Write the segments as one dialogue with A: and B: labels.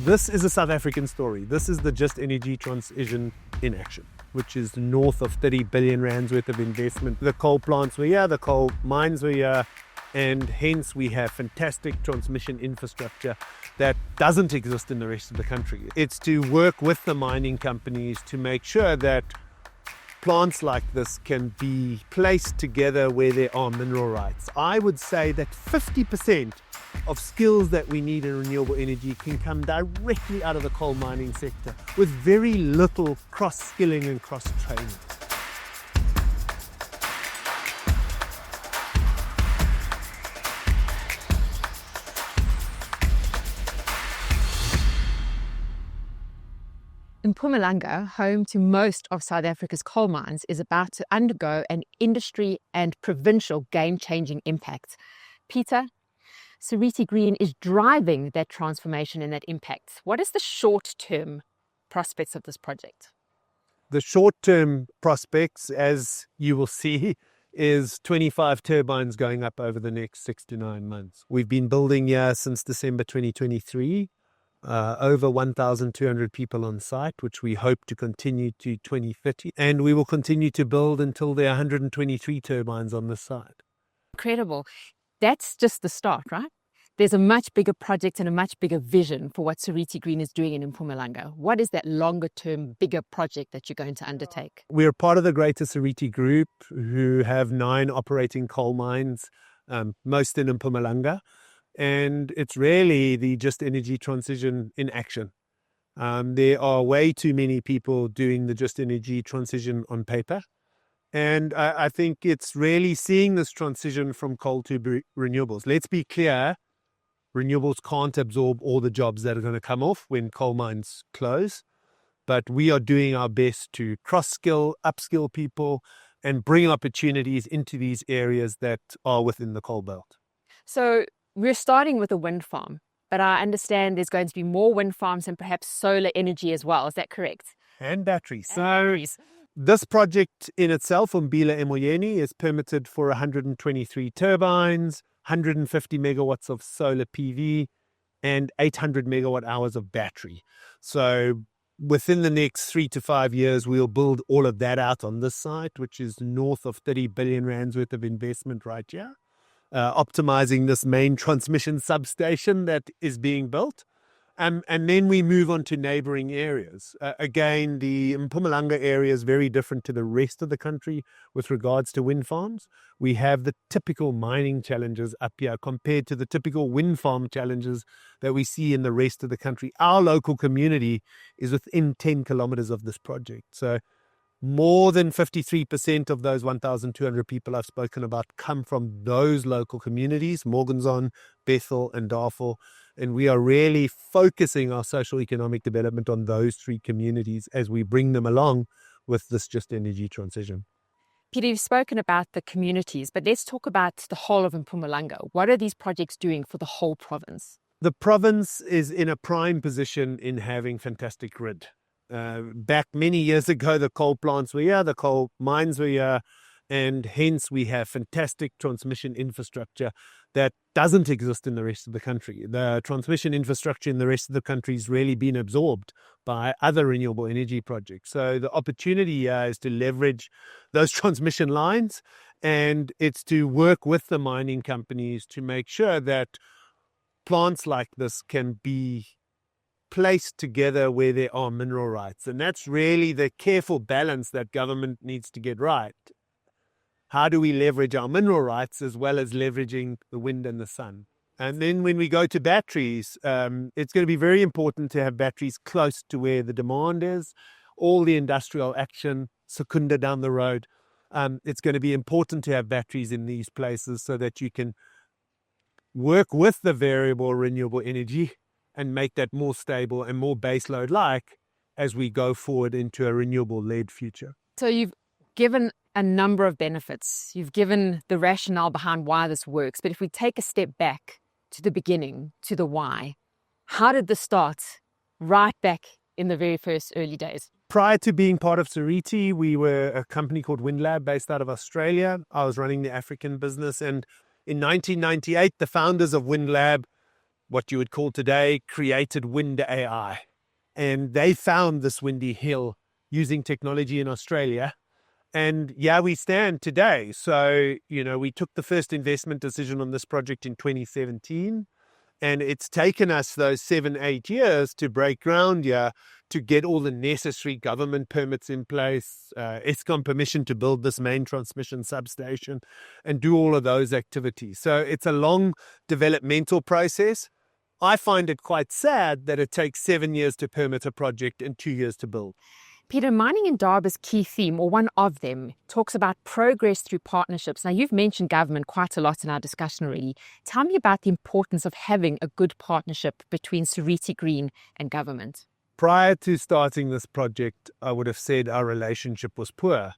A: This is a South African story. This is the Just Energy Transition in action, which is north of 30 billion rands worth of investment. The coal plants were here, the coal mines were here, and hence we have fantastic transmission infrastructure that doesn't exist in the rest of the country. It's to work with the mining companies to make sure that plants like this can be placed together where there are mineral rights. I would say that 50% of skills that we need in renewable energy can come directly out of the coal mining sector with very little cross-skilling and cross-training.
B: Mpumalanga, home to most of South Africa's coal mines, is about to undergo an industry and provincial game-changing impact. Peter, Seriti Green is driving that transformation and that impact. What is the short-term prospects of this project?
A: The short-term prospects, as you will see, is 25 turbines going up over the next 6 to 9 months. We've been building here since December 2023. Over 1,200 people on site, which we hope to continue to 2030. And we will continue to build until there are 123 turbines on the site.
B: Incredible. That's just the start, right? There's a much bigger project and a much bigger vision for what Seriti Green is doing in Mpumalanga. What is that longer term, bigger project that you're going to undertake?
A: We're part of the greater Seriti group, who have 9 operating coal mines, most in Mpumalanga. And it's really the Just Energy Transition in action. There are way too many people doing the Just Energy Transition on paper. And I think it's really seeing this transition from coal to renewables. Let's be clear, renewables can't absorb all the jobs that are going to come off when coal mines close. But we are doing our best to cross-skill, upskill people, and bring opportunities into these areas that are within the coal belt.
B: So we're starting with a wind farm, but I understand there's going to be more wind farms and perhaps solar energy as well. Is that correct?
A: And batteries. This project in itself, Ummbila Emoyeni, is permitted for 123 turbines, 150 megawatts of solar PV, and 800 megawatt hours of battery. So within the next 3 to 5 years, we'll build all of that out on this site, which is north of 30 billion rands worth of investment right here. Optimizing this main transmission substation that is being built. And then we move on to neighboring areas. Again, the Mpumalanga area is very different to the rest of the country with regards to wind farms. We have the typical mining challenges up here compared to the typical wind farm challenges that we see in the rest of the country. Our local community is within 10 kilometers of this project. So more than 53% of those 1,200 people I've spoken about come from those local communities, Morganson, Bethel, and Darfur. And we are really focusing our social economic development on those 3 communities as we bring them along with this Just Energy Transition.
B: Peter, you've spoken about the communities, but let's talk about the whole of Mpumalanga. What are these projects doing for the whole province?
A: The province is in a prime position in having fantastic grid. Back many years ago, the coal plants were here, the coal mines were here, and hence we have fantastic transmission infrastructure that doesn't exist in the rest of the country. The transmission infrastructure in the rest of the country has really been absorbed by other renewable energy projects. So the opportunity here is to leverage those transmission lines, and it's to work with the mining companies to make sure that plants like this can be placed together where there are mineral rights. And that's really the careful balance that government needs to get right. How do we leverage our mineral rights as well as leveraging the wind and the sun? And then when we go to batteries, it's going to be very important to have batteries close to where the demand is. All the industrial action, Secunda down the road, it's going to be important to have batteries in these places so that you can work with the variable renewable energy and make that more stable and more baseload-like as we go forward into a renewable-led future.
B: So you've given a number of benefits. You've given the rationale behind why this works. But if we take a step back to the beginning, to the why, how did this start right back in the very first early days?
A: Prior to being part of Seriti, we were a company called WindLab based out of Australia. I was running the African business. And in 1998, the founders of WindLab what you would call today, created wind AI. And they found this windy hill using technology in Australia. And yeah, we stand today. So, we took the first investment decision on this project in 2017. And it's taken us those 7-8 years to break ground here, to get all the necessary government permits in place, Eskom permission to build this main transmission substation, and do all of those activities. So it's a long developmental process. I find it quite sad that it takes 7 years to permit a project and 2 years to build.
B: Peter, mining Indaba's key theme, or one of them, talks about progress through partnerships. Now, you've mentioned government quite a lot in our discussion already. Tell me about the importance of having a good partnership between Seriti Green and government.
A: Prior to starting this project, I would have said our relationship was poor.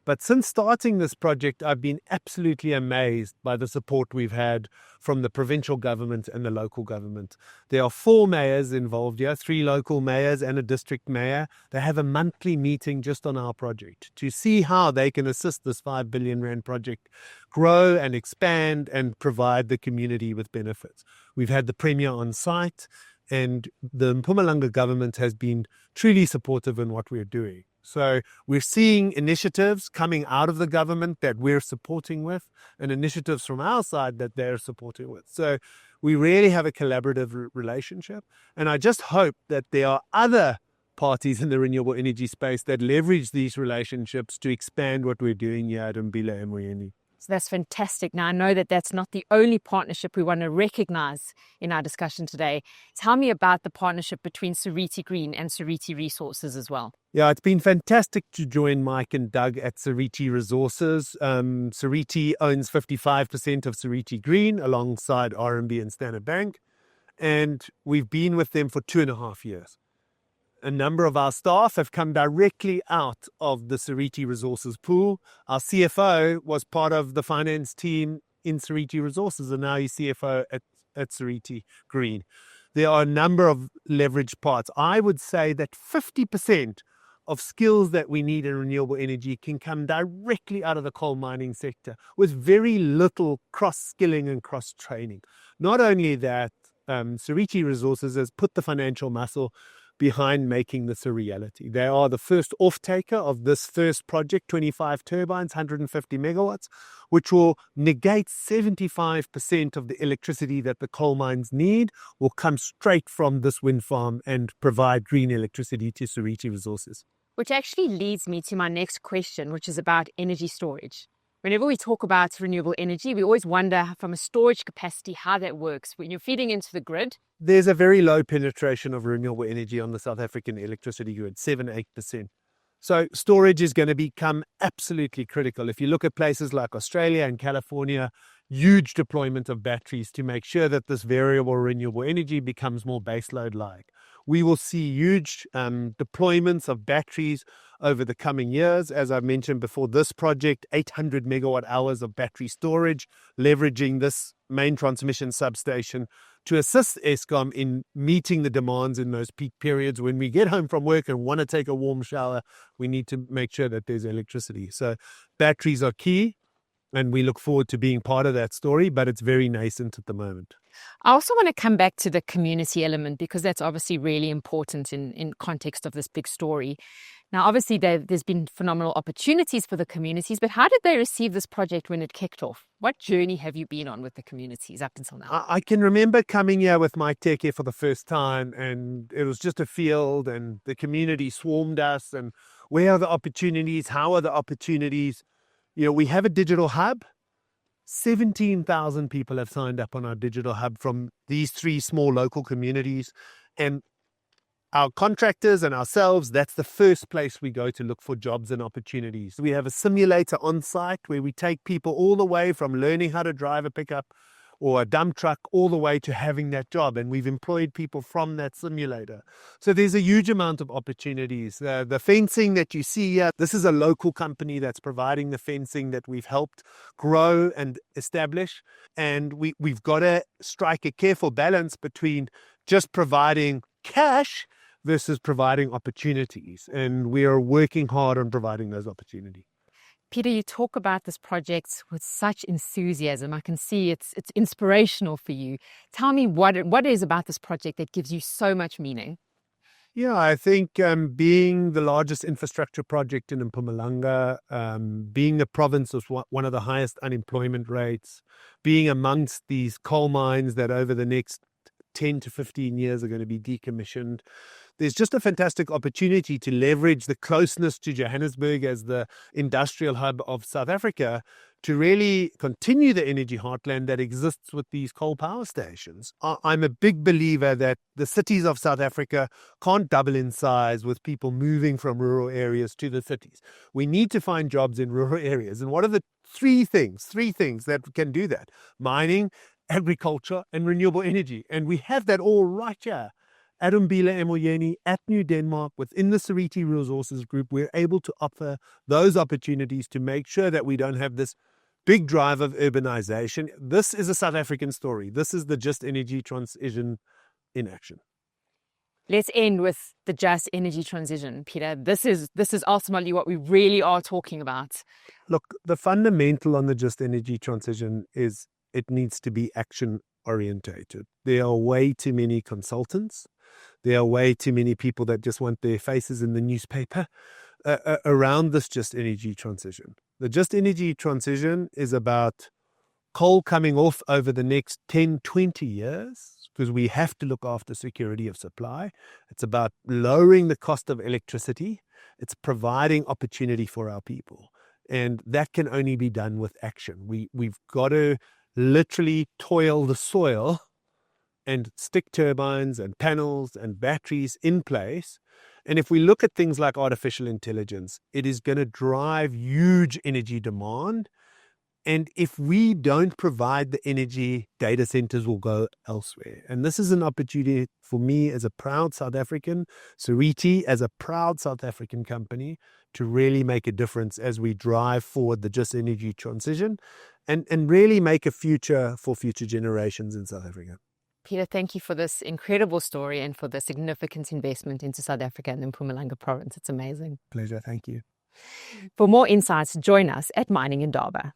A: But since starting this project, I've been absolutely amazed by the support we've had from the provincial government and the local government. There are 4 mayors involved here, 3 local mayors and a district mayor. They have a monthly meeting just on our project to see how they can assist this 5 billion rand project grow and expand and provide the community with benefits. We've had the Premier on site, and the Mpumalanga government has been truly supportive in what we're doing. So we're seeing initiatives coming out of the government that we're supporting with, and initiatives from our side that they're supporting with. So we really have a collaborative relationship. And I just hope that there are other parties in the renewable energy space that leverage these relationships to expand what we're doing here at Ummbila Emoyeni.
B: So that's fantastic. Now, I know that that's not the only partnership we want to recognize in our discussion today. Tell me about the partnership between Seriti Green and Seriti Resources as well.
A: Yeah, it's been fantastic to join Mike and Doug at Seriti Resources. Seriti owns 55% of Seriti Green alongside RMB and Standard Bank. And we've been with them for 2.5 years. A number of our staff have come directly out of the Seriti Resources pool. Our CFO was part of the finance team in Seriti Resources, and now he's CFO at Seriti Green. There are a number of leverage parts. I would say that 50% of skills that we need in renewable energy can come directly out of the coal mining sector with very little cross-skilling and cross-training. Not only that, Seriti Resources has put the financial muscle behind making this a reality. They are the first off-taker of this first project, 25 turbines, 150 megawatts, which will negate 75% of the electricity that the coal mines need, will come straight from this wind farm and provide green electricity to Seriti Resources.
B: Which actually leads me to my next question, which is about energy storage. Whenever we talk about renewable energy, we always wonder from a storage capacity how that works. When you're feeding into the grid,
A: there's a very low penetration of renewable energy on the South African electricity grid, 7-8%. So storage is going to become absolutely critical. If you look at places like Australia and California, huge deployment of batteries to make sure that this variable renewable energy becomes more baseload-like. We will see huge deployments of batteries over the coming years. As I mentioned before, this project, 800 megawatt hours of battery storage, leveraging this main transmission substation to assist Eskom in meeting the demands in those peak periods. When we get home from work and want to take a warm shower, we need to make sure that there's electricity. So batteries are key, and we look forward to being part of that story, but it's very nascent at the moment.
B: I also want to come back to the community element, because that's obviously really important in context of this big story. Now, obviously, there's been phenomenal opportunities for the communities, but how did they receive this project when it kicked off? What journey have you been on with the communities up until now?
A: I can remember coming here with my tech here for the first time, and it was just a field, and the community swarmed us, and where are the opportunities? How are the opportunities? We have a digital hub. 17,000 people have signed up on our digital hub from these 3 small local communities. And our contractors and ourselves, that's the first place we go to look for jobs and opportunities. We have a simulator on site where we take people all the way from learning how to drive a pickup or a dump truck all the way to having that job. And we've employed people from that simulator. So there's a huge amount of opportunities. The fencing that you see here, this is a local company that's providing the fencing that we've helped grow and establish. And we've got to strike a careful balance between just providing cash versus providing opportunities. And we are working hard on providing those opportunities.
B: Peter, you talk about this project with such enthusiasm. I can see it's inspirational for you. Tell me what it is about this project that gives you so much meaning.
A: Yeah, I think being the largest infrastructure project in Mpumalanga, being the province with one of the highest unemployment rates, being amongst these coal mines that over the next 10 to 15 years are going to be decommissioned. There's just a fantastic opportunity to leverage the closeness to Johannesburg as the industrial hub of South Africa to really continue the energy heartland that exists with these coal power stations. I'm a big believer that the cities of South Africa can't double in size with people moving from rural areas to the cities. We need to find jobs in rural areas. And what are the three things that can do that? Mining, agriculture, and renewable energy. And we have that all right here. At Ummbila Emoyeni, at New Denmark, within the Seriti Resources Group, we're able to offer those opportunities to make sure that we don't have this big drive of urbanization. This is a South African story. This is the just energy transition in action.
B: Let's end with the just energy transition, Peter. This is ultimately what we really are talking about.
A: Look, the fundamental on the just energy transition is it needs to be action orientated. There are way too many consultants. There are way too many people that just want their faces in the newspaper around this just energy transition. The just energy transition is about coal coming off over the next 10, 20 years, because we have to look after security of supply. It's about lowering the cost of electricity. It's providing opportunity for our people. And that can only be done with action. We've got to literally toil the soil and stick turbines and panels and batteries in place. And if we look at things like artificial intelligence, it is going to drive huge energy demand. And if we don't provide the energy, data centers will go elsewhere. And this is an opportunity for me as a proud South African, Seriti as a proud South African company, to really make a difference as we drive forward the just energy transition and really make a future for future generations in South Africa.
B: Peter, thank you for this incredible story and for the significant investment into South Africa and the Mpumalanga province. It's amazing.
A: Pleasure. Thank you.
B: For more insights, join us at Mining Indaba.